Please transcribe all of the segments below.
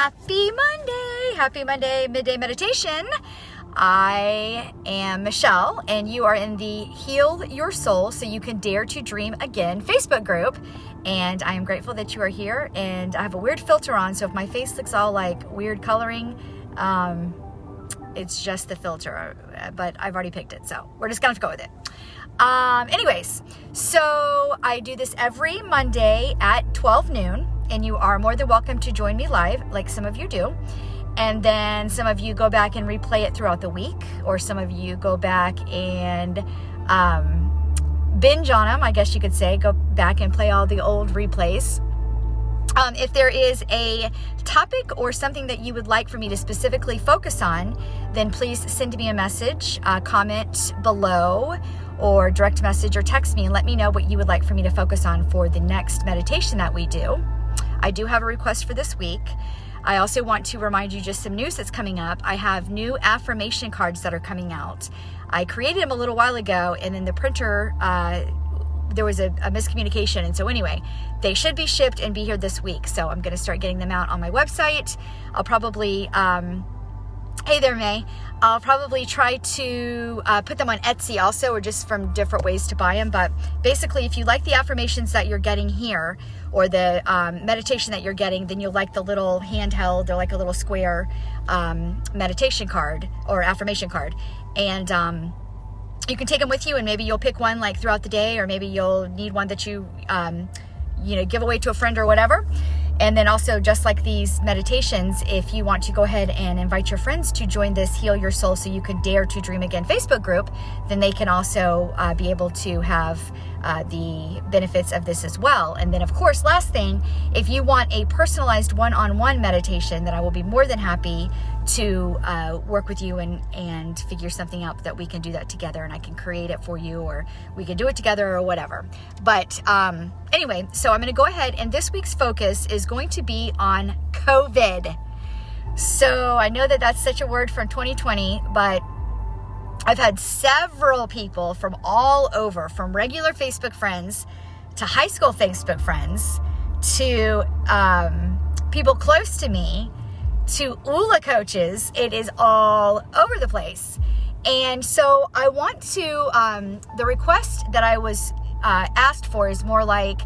Happy Monday! Happy Monday midday meditation. I am Michelle, and you are in the Heal Your Soul So You Can Dare to Dream Again Facebook group. And I am grateful that you are here. And I have a weird filter on, so if my face looks all like weird coloring, it's just the filter. But I've already picked it, so we're just gonna have to go with it. Anyways, so I do this every Monday at 12 noon. And you are more than welcome to join me live, like some of you do. And then some of you go back and replay it throughout the week, or some of you go back and binge on them, I guess you could say. Go back and play all the old replays. If there is a topic or something that you would like for me to specifically focus on, then please send me a message, comment below, or direct message or text me and let me know what you would like for me to focus on for the next meditation that we do. I do have a request for this week. I also want to remind you just some news that's coming up. I have new affirmation cards that are coming out. I created them a little while ago, and then the printer, there was a miscommunication. And so anyway, they should be shipped and be here this week. So I'm going to start getting them out on my website. I'll probably, hey there, May. I'll probably try to put them on Etsy also, or just from different ways to buy them. But basically, if you like the affirmations that you're getting here, or the meditation that you're getting, then you'll like the little handheld, or like a little square meditation card or affirmation card. And you can take them with you, and maybe you'll pick one like throughout the day, or maybe you'll need one that you give away to a friend or whatever. And then also, just like these meditations, if you want to go ahead and invite your friends to join this Heal Your Soul So You Can Dare to Dream Again Facebook group, then they can also be able to have the benefits of this as well. And then, of course, last thing, if you want a personalized one-on-one meditation, then I will be more than happy to work with you and figure something out that we can do that together, and I can create it for you, or we can do it together, or whatever. But anyway, so I'm going to go ahead, and this week's focus is going to be on COVID. So I know that that's such a word from 2020, but I've had several people from all over, from regular Facebook friends to high school Facebook friends to people close to me to ULA coaches. It is all over the place. And so I want to, the request that I was asked for is more like,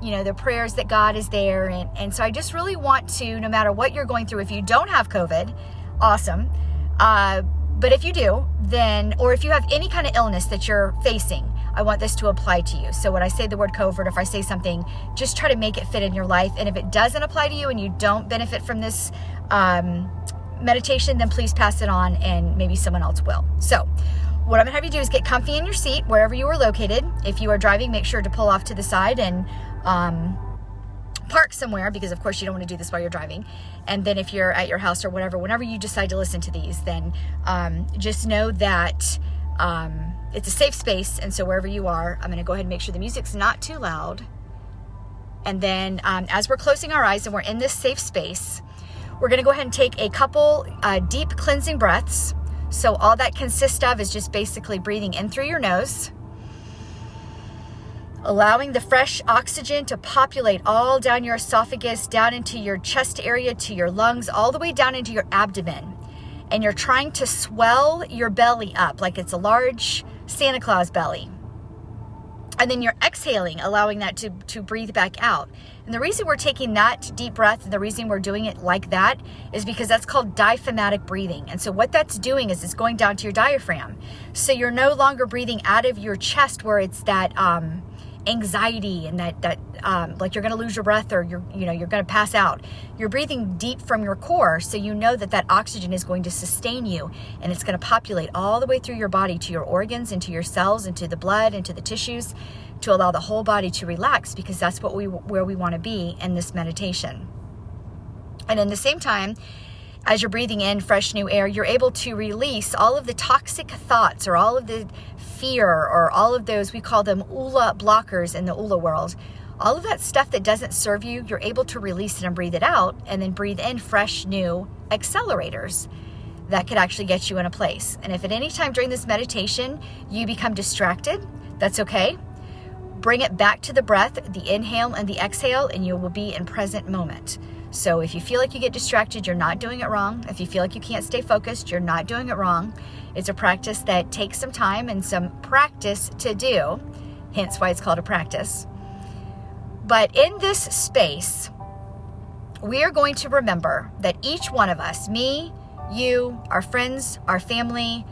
the prayers that God is there. And so I just really want to, no matter what you're going through, if you don't have COVID, awesome. But if you do, then, or if you have any kind of illness that you're facing, I want this to apply to you. So when I say the word COVID, if I say something, just try to make it fit in your life. And if it doesn't apply to you and you don't benefit from this meditation, then please pass it on, and maybe someone else will. So what I'm gonna have you do is get comfy in your seat, wherever you are located. If you are driving, make sure to pull off to the side and park somewhere, because of course you don't want to do this while you're driving. And then if you're at your house or whatever, whenever you decide to listen to these, then just know that it's a safe space. And so wherever you are, I'm going to go ahead and make sure the music's not too loud. And then as we're closing our eyes and we're in this safe space, we're going to go ahead and take a couple deep cleansing breaths. So all that consists of is just basically breathing in through your nose, allowing the fresh oxygen to populate all down your esophagus, down into your chest area, to your lungs, all the way down into your abdomen. And you're trying to swell your belly up like it's a large Santa Claus belly. And then you're exhaling, allowing that to breathe back out. And the reason we're taking that deep breath, and the reason we're doing it like that, is because that's called diaphragmatic breathing. And so what that's doing is it's going down to your diaphragm. So you're no longer breathing out of your chest, where it's that anxiety and that like you're going to lose your breath, or you're going to pass out. You're breathing deep from your core, so you know that oxygen is going to sustain you, and it's going to populate all the way through your body, to your organs, into your cells, into the blood, into the tissues, to allow the whole body to relax, because that's where we want to be in this meditation. And in the same time, as you're breathing in fresh new air, you're able to release all of the toxic thoughts, or all of the fear, or all of those, we call them ULA blockers in the ULA world. All of that stuff that doesn't serve you, you're able to release it and breathe it out, and then breathe in fresh new accelerators that could actually get you in a place. And if at any time during this meditation you become distracted, that's okay. bring it back to the breath, the inhale and the exhale, and you will be in present moment. So if you feel like you get distracted, you're not doing it wrong. If you feel like you can't stay focused, you're not doing it wrong. It's a practice that takes some time and some practice to do, hence why it's called a practice. But in this space, we are going to remember that each one of us, me, you, our friends, our family,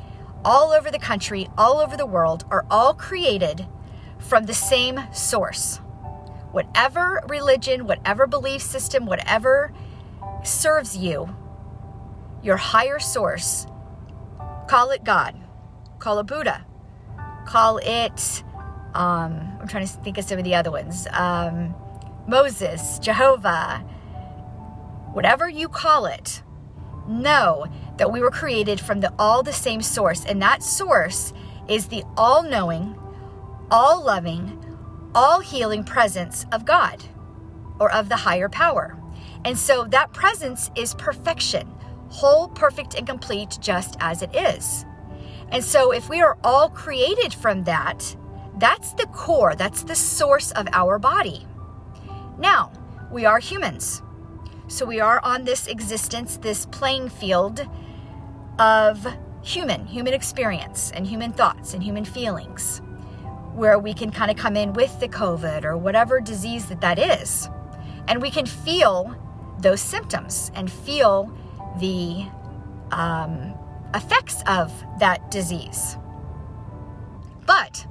all over the country, all over the world, are all created from the same source. Whatever religion, whatever belief system, whatever serves you, your higher source, call it God, call it Buddha, call it, I'm trying to think of some of the other ones, Moses, Jehovah, whatever you call it, know that we were created from all the same source. And that source is the all-knowing, all-loving, all-healing presence of God, or of the higher power. And so that presence is perfection, whole, perfect, and complete, just as it is. And so if we are all created from that, that's the core, that's the source of our body. Now, we are humans. So we are on this existence, this playing field of human experience and human thoughts and human feelings, where we can kind of come in with the COVID or whatever disease that is. And we can feel those symptoms and feel the effects of that disease. But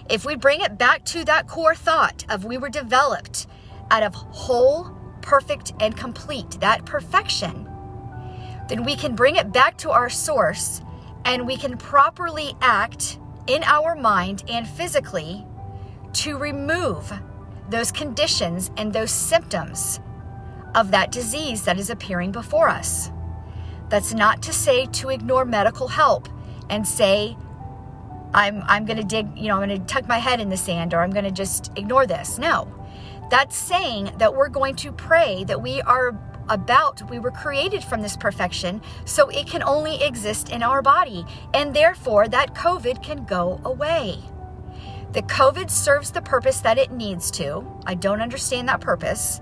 if we bring it back to that core thought of we were developed out of whole, perfect, and complete, that perfection, then we can bring it back to our source and we can properly act in our mind and physically to remove those conditions and those symptoms of that disease that is appearing before us. That's not to say to ignore medical help and say, I'm going to dig, I'm going to tuck my head in the sand, or I'm going to just ignore this. No, that's saying that we're going to pray that we were created from this perfection, so it can only exist in our body, and therefore that COVID can go away. The COVID serves the purpose that it needs to. I don't understand that purpose.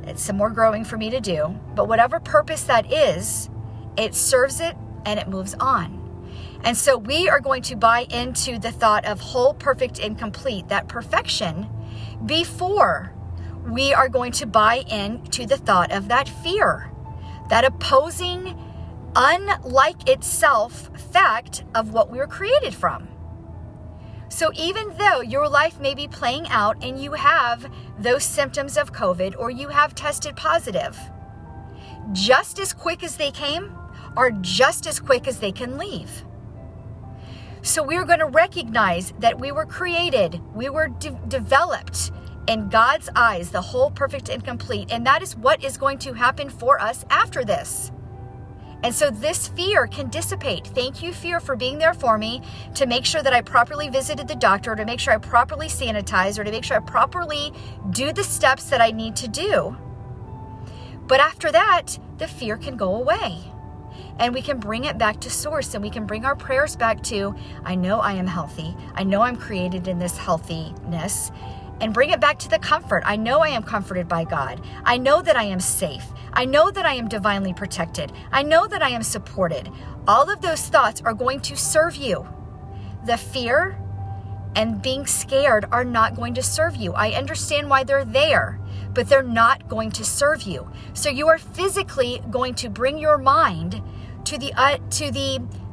It's some more growing for me to do, but whatever purpose that is, it serves it and it moves on. And so we are going to buy into the thought of whole, perfect, and complete, that perfection, before we are going to buy into the thought of that fear, that opposing, unlike itself fact of what we were created from. So even though your life may be playing out and you have those symptoms of COVID, or you have tested positive, just as quick as they came are just as quick as they can leave. So we're going to recognize that we were created, we were developed in God's eyes, the whole, perfect, and complete. And that is what is going to happen for us after this. And so this fear can dissipate. Thank you, fear, for being there for me to make sure that I properly visited the doctor, to make sure I properly sanitize, or to make sure I properly do the steps that I need to do. But after that, the fear can go away. And we can bring it back to source, and we can bring our prayers back to, I know I am healthy. I know I'm created in this healthiness. And bring it back to the comfort. I know I am comforted by God. I know that I am safe. I know that I am divinely protected. I know that I am supported. All of those thoughts are going to serve you. The fear and being scared are not going to serve you. I understand why they're there, but they're not going to serve you. So you are physically going to bring your mind to the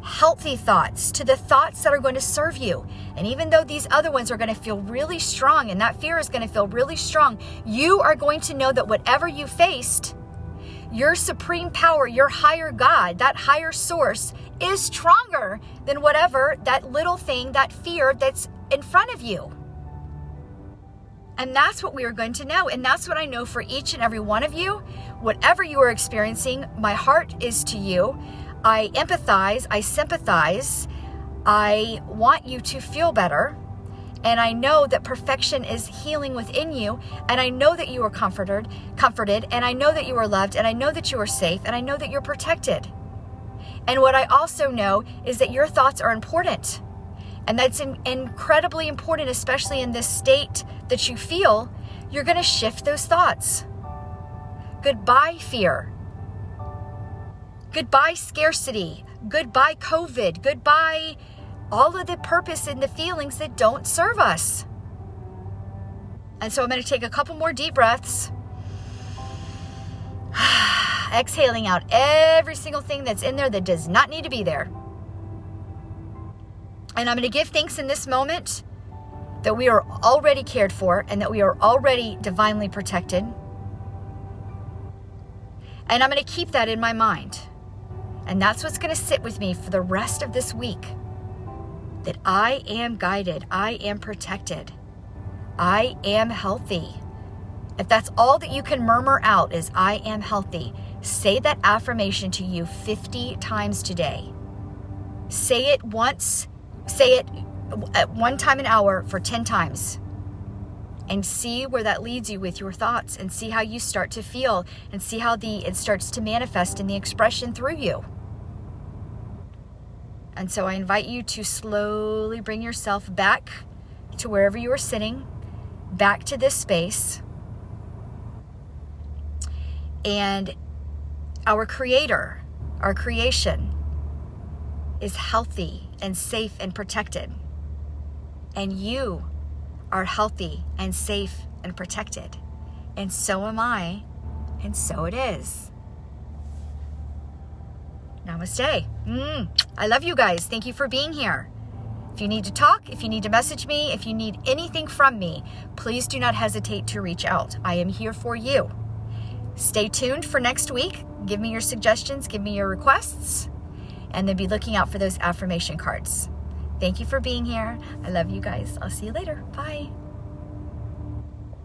healthy thoughts, to the thoughts that are going to serve you. And even though these other ones are going to feel really strong, and that fear is going to feel really strong, you are going to know that whatever you faced, your supreme power, your higher God, that higher source is stronger than whatever that little thing, that fear that's in front of you. And that's what we are going to know. And that's what I know for each and every one of you. Whatever you are experiencing, my heart is to you. I empathize, I sympathize, I want you to feel better, and I know that perfection is healing within you, and I know that you are comforted, and I know that you are loved, and I know that you are safe, and I know that you're protected. And what I also know is that your thoughts are important, And that's incredibly important, especially in this state that you feel. You're going to shift those thoughts. Goodbye, fear. Goodbye, scarcity. Goodbye, COVID. Goodbye, all of the purpose and the feelings that don't serve us. And so I'm going to take a couple more deep breaths. Exhaling out every single thing that's in there that does not need to be there. And I'm going to give thanks in this moment that we are already cared for and that we are already divinely protected. And I'm going to keep that in my mind. And that's what's going to sit with me for the rest of this week. That I am guided. I am protected. I am healthy. If that's all that you can murmur out is I am healthy, say that affirmation to you 50 times today. Say it once. Say it at one time an hour for 10 times. And see where that leads you with your thoughts, and see how you start to feel, and see how it starts to manifest in the expression through you. And so I invite you to slowly bring yourself back to wherever you are sitting, back to this space. And our Creator, our creation, is healthy and safe and protected. And you are healthy and safe and protected. And so am I, and so it is. Namaste. I love you guys. Thank you for being here. If you need to talk, if you need to message me, if you need anything from me, please do not hesitate to reach out. I am here for you. Stay tuned for next week. Give me your suggestions, give me your requests, and then be looking out for those affirmation cards. Thank you for being here. I love you guys. I'll see you later. Bye.